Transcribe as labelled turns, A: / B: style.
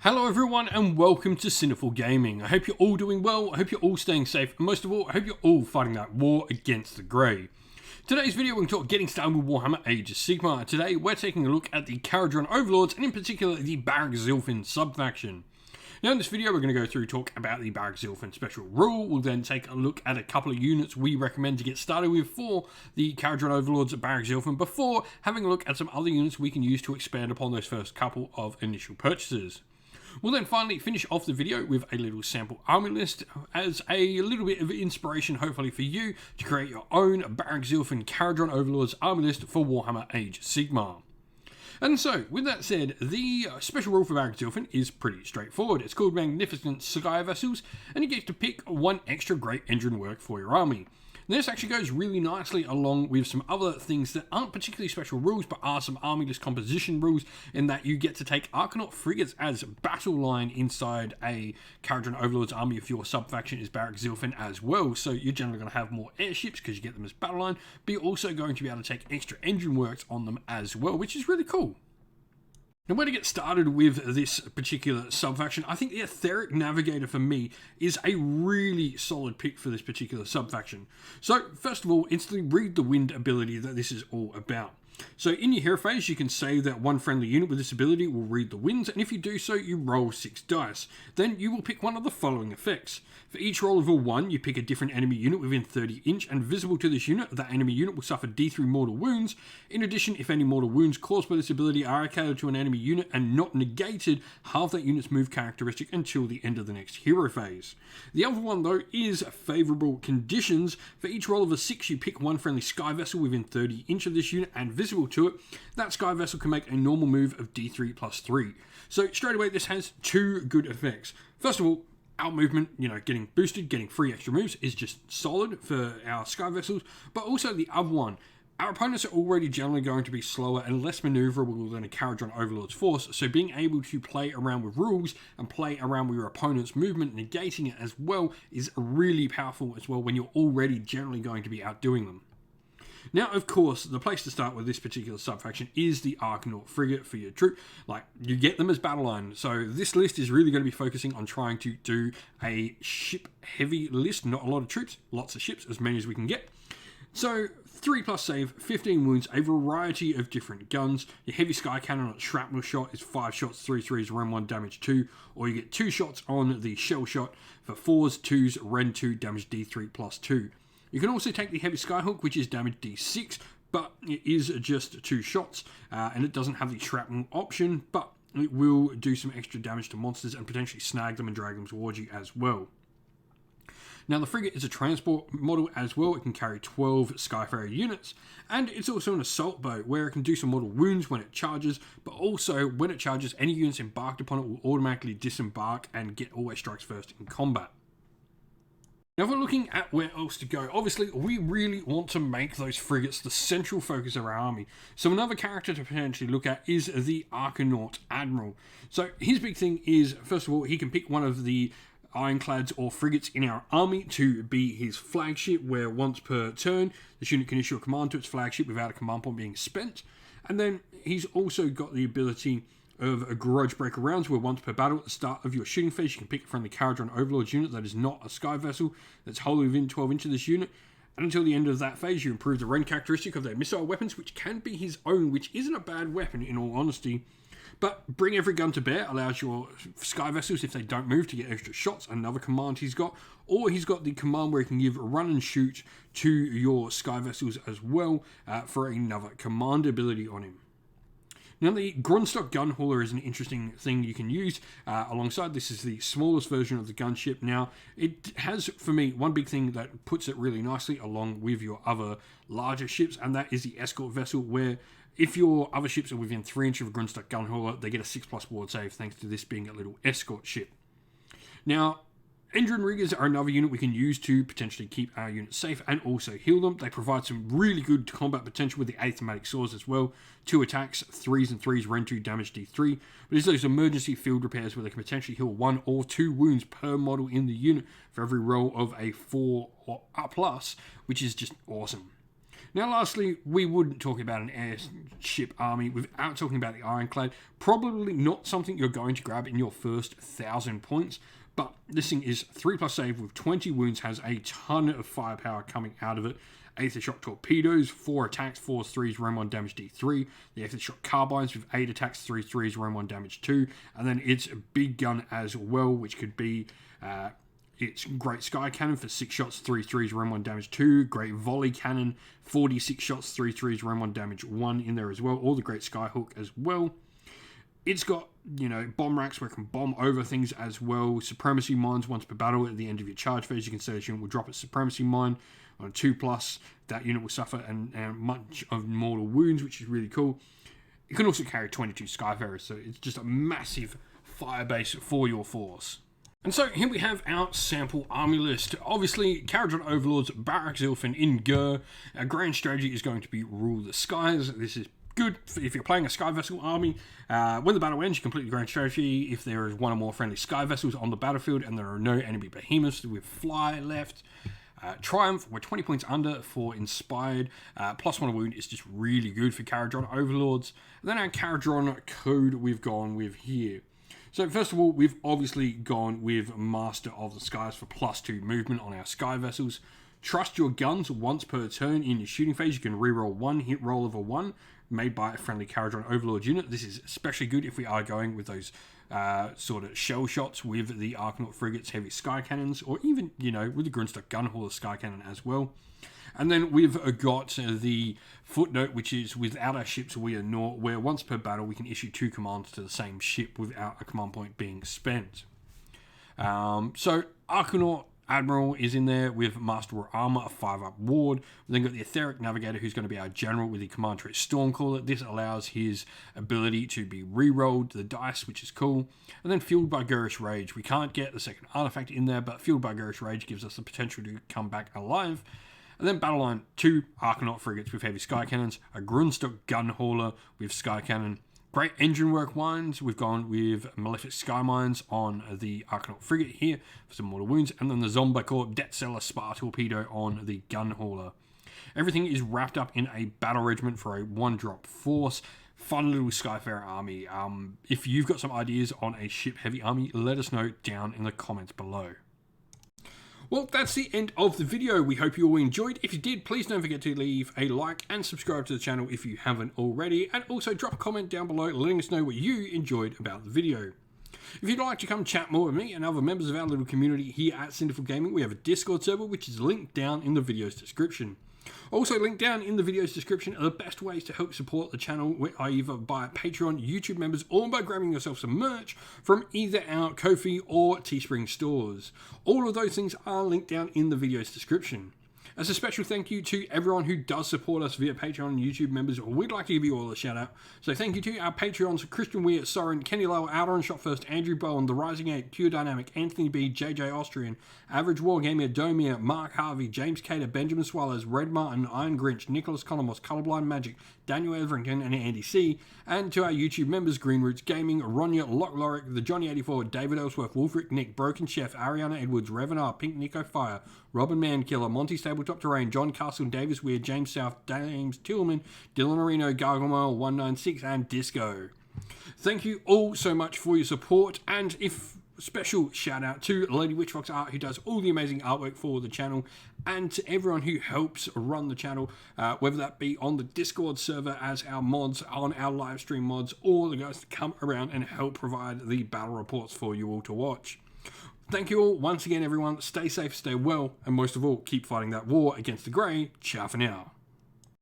A: Hello everyone and welcome to Sinful Gaming. I hope you're all doing well, I hope you're all staying safe, and most of all, I hope you're all fighting that war against the grey. Today's video we're going to talk getting started with Warhammer Age of Sigmar. Today we're taking a look at the Kharadron Overlords and in particular the Barak Zilfin subfaction. Now in this video we're going to go through talk about the Barak Zilfin special rule. We'll then take a look at a couple of units we recommend to get started with for the Kharadron Overlords at Barak Zilfin before having a look at some other units we can use to expand upon those first couple of initial purchases. We'll then finally finish off the video with a little sample army list as a little bit of inspiration hopefully for you to create your own Barak Zilfin Kharadron Overlords army list for Warhammer Age of Sigmar. And so, with that said, the special rule for Barak Zilfin is pretty straightforward. It's called Magnificent Sky Vessels, and you get to pick one extra great engine work for your army. This actually goes really nicely along with some other things that aren't particularly special rules, but are some army list composition rules, in that you get to take Archanaut frigates as battle line inside a Kharadron Overlords army if your sub-faction is Barak Zilfin as well. So you're generally going to have more airships because you get them as battle line, but you're also going to be able to take extra engine works on them as well, which is really cool. Now, where to get started with this particular sub-faction, I think the Etheric Navigator for me is a really solid pick for this particular sub-faction. So, first of all, instantly read the wind ability that this is all about. So in your hero phase, you can say that one friendly unit with this ability will read the winds, and if you do so, you roll 6 dice. Then you will pick one of the following effects. For each roll of a 1, you pick a different enemy unit within 30 inch, and visible to this unit, that enemy unit will suffer D3 mortal wounds. In addition, if any mortal wounds caused by this ability are allocated to an enemy unit and not negated, halve that unit's move characteristic until the end of the next hero phase. The other one, though, is favourable conditions. For each roll of a 6, you pick one friendly sky vessel within 30 inch of this unit, and visible to it, that sky vessel can make a normal move of D3 plus 3. So straight away this has two good effects. First of all, our movement, getting boosted, getting free extra moves is just solid for our sky vessels, but also the other one, our opponents are already generally going to be slower and less maneuverable than a Kharadron Overlord's force, so being able to play around with rules and play around with your opponent's movement, negating it as well, is really powerful as well when you're already generally going to be outdoing them. Now, of course, the place to start with this particular sub-faction is the Archanaut frigate for your troop. You get them as battle line. So this list is really going to be focusing on trying to do a ship-heavy list. Not a lot of troops, lots of ships, as many as we can get. So 3 plus save, 15 wounds, a variety of different guns. Your heavy sky cannon on shrapnel shot is 5 shots, 3 threes, Ren 1, damage 2. Or you get 2 shots on the shell shot for 4s, 2s, Ren 2, damage D3 plus 2. You can also take the Heavy Skyhook, which is damage D6, but it is just 2 shots, and it doesn't have the shrapnel option, but it will do some extra damage to monsters and potentially snag them and drag them towards you as well. Now, the frigate is a transport model as well. It can carry 12 Skyfarer units, and it's also an assault boat where it can do some mortal wounds when it charges, but also when it charges, any units embarked upon it will automatically disembark and get always strikes first in combat. Now, if we're looking at where else to go, obviously we really want to make those frigates the central focus of our army. So another character to potentially look at is the Archanaut Admiral. So his big thing is, first of all, he can pick one of the ironclads or frigates in our army to be his flagship, where once per turn, this unit can issue a command to its flagship without a command point being spent. And then he's also got the ability of a Grudge Breaker rounds, where once per battle at the start of your shooting phase, you can pick from the Kharadron Overlords unit that is not a sky vessel that's wholly within 12 inch of this unit. And until the end of that phase, you improve the Ren characteristic of their missile weapons, which can be his own, which isn't a bad weapon in all honesty. But bring every gun to bear allows your sky vessels, if they don't move, to get extra shots. Another command he's got. Or he's got the command where he can give run and shoot to your sky vessels as well for another command ability on him. Now, the Grunstock Gun Hauler is an interesting thing you can use alongside. This is the smallest version of the gunship. Now, it has, for me, one big thing that puts it really nicely along with your other larger ships, and that is the escort vessel, where if your other ships are within 3 inches of a Grunstock Gun Hauler, they get a 6+ ward save thanks to this being a little escort ship. Now, Engine Riggers are another unit we can use to potentially keep our units safe and also heal them. They provide some really good combat potential with the Athematic Swords as well. 2 attacks, 3s and 3s, Ren 2, damage D3. But it's those emergency field repairs where they can potentially heal 1 or 2 wounds per model in the unit for every roll of a 4 or plus, which is just awesome. Now, lastly, we wouldn't talk about an airship army without talking about the Ironclad. Probably not something you're going to grab in your first 1,000 points, but this thing is 3+ save with 20 wounds, has a ton of firepower coming out of it. 8th shot torpedoes, 4 attacks, 4 3s, round 1 damage D3. The 8th shot carbines with 8 attacks, 3 3s, round 1 damage 2. And then it's a big gun as well, which could be its Great Sky Cannon for 6 shots, 3 3s, round 1 damage 2. Great Volley Cannon, 46 shots, 3 3s, round 1 damage 1 in there as well. Or the Great Skyhook as well. It's got, bomb racks where it can bomb over things as well. Supremacy mines once per battle. At the end of your charge phase, you can say this unit will drop its Supremacy mine. On a 2+, that unit will suffer and much of mortal wounds, which is really cool. It can also carry 22 Skyfarers, so it's just a massive fire base for your force. And so here we have our sample army list. Obviously, Kharadron Overlords, Barak, Zilfin in Gur. Our grand strategy is going to be Rule the Skies. This is good if you're playing a Sky Vessel army. When the battle ends, you complete the grand strategy. If there is one or more friendly Sky Vessels on the battlefield and there are no enemy behemoths with fly left. Triumph, we're 20 points under for Inspired. +1 wound is just really good for Kharadron Overlords. And then our Kharadron code we've gone with here. So first of all, we've obviously gone with Master of the Skies for +2 movement on our Sky Vessels. Trust your guns once per turn in your shooting phase. You can reroll 1 hit roll of a 1 made by a friendly Kharadron Overlord unit. This is especially good if we are going with those sort of shell shots with the Archnaut frigates, heavy sky cannons, or even, with the Grunstock Gunhauler sky cannon as well. And then we've got the footnote, which is without our ships we are naught, where once per battle we can issue 2 commands to the same ship without a command point being spent. So Archnaut Admiral is in there with Master War Armor, a 5+ ward. We've then got the Etheric Navigator, who's going to be our general with the command trait Stormcaller. This allows his ability to be re-rolled the dice, which is cool. And then Fueled by Gurish Rage. We can't get the second artifact in there, but Fueled by Gurish Rage gives us the potential to come back alive. And then Battle Line 2 Archnaut frigates with heavy sky cannons, a Grunstock Gunhauler with sky cannon. Great engine work wines. We've gone with Malefic Sky Mines on the Archnaut frigate here for some mortal wounds, and then the Zombicorp Debt Seller Spar Torpedo on the Gunhauler. Everything is wrapped up in a battle regiment for a 1-drop force. Fun little Skyfarer army. If you've got some ideas on a ship heavy army, let us know down in the comments below. Well, that's the end of the video. We hope you all enjoyed. If you did, please don't forget to leave a like and subscribe to the channel if you haven't already. And also drop a comment down below letting us know what you enjoyed about the video. If you'd like to come chat more with me and other members of our little community here at Sinful Gaming, we have a Discord server which is linked down in the video's description. Also linked down in the video's description are the best ways to help support the channel, either by Patreon, YouTube members, or by grabbing yourself some merch from either our Ko-fi or Teespring stores. All of those things are linked down in the video's description. As a special thank you to everyone who does support us via Patreon and YouTube members, we'd like to give you all a shout out. So thank you to our Patreons, Christian Weir, Soren, Kenny Lowe, Outer Shot First, Andrew Bowen, The Rising 8, Pure Dynamic, Anthony B, JJ Austrian, Average Wargamer, Domir, Mark Harvey, James Cater, Benjamin Swallows, Red Martin, Iron Grinch, Nicholas Colomos, Colorblind Magic, Daniel Everington, and Andy C. And to our YouTube members, Green Roots Gaming, Ronya, Lock Lorick, The Johnny 84, David Ellsworth, Wolfric Nick, Broken Chef, Ariana Edwards, Revenar, Pink Nico Fire, Robin Mankiller, Monty Stabletop Terrain, John Castle, Davis Weir, James South, James Tillman, Dylan Marino, Gargamel 196, and Disco. Thank you all so much for your support, and special shout out to Lady Witchfox Art, who does all the amazing artwork for the channel, and to everyone who helps run the channel, whether that be on the Discord server as our mods, on our live stream mods, or the guys that come around and help provide the battle reports for you all to watch. Thank you all once again, everyone. Stay safe, stay well, and most of all, keep fighting that war against the Grey. Ciao for now.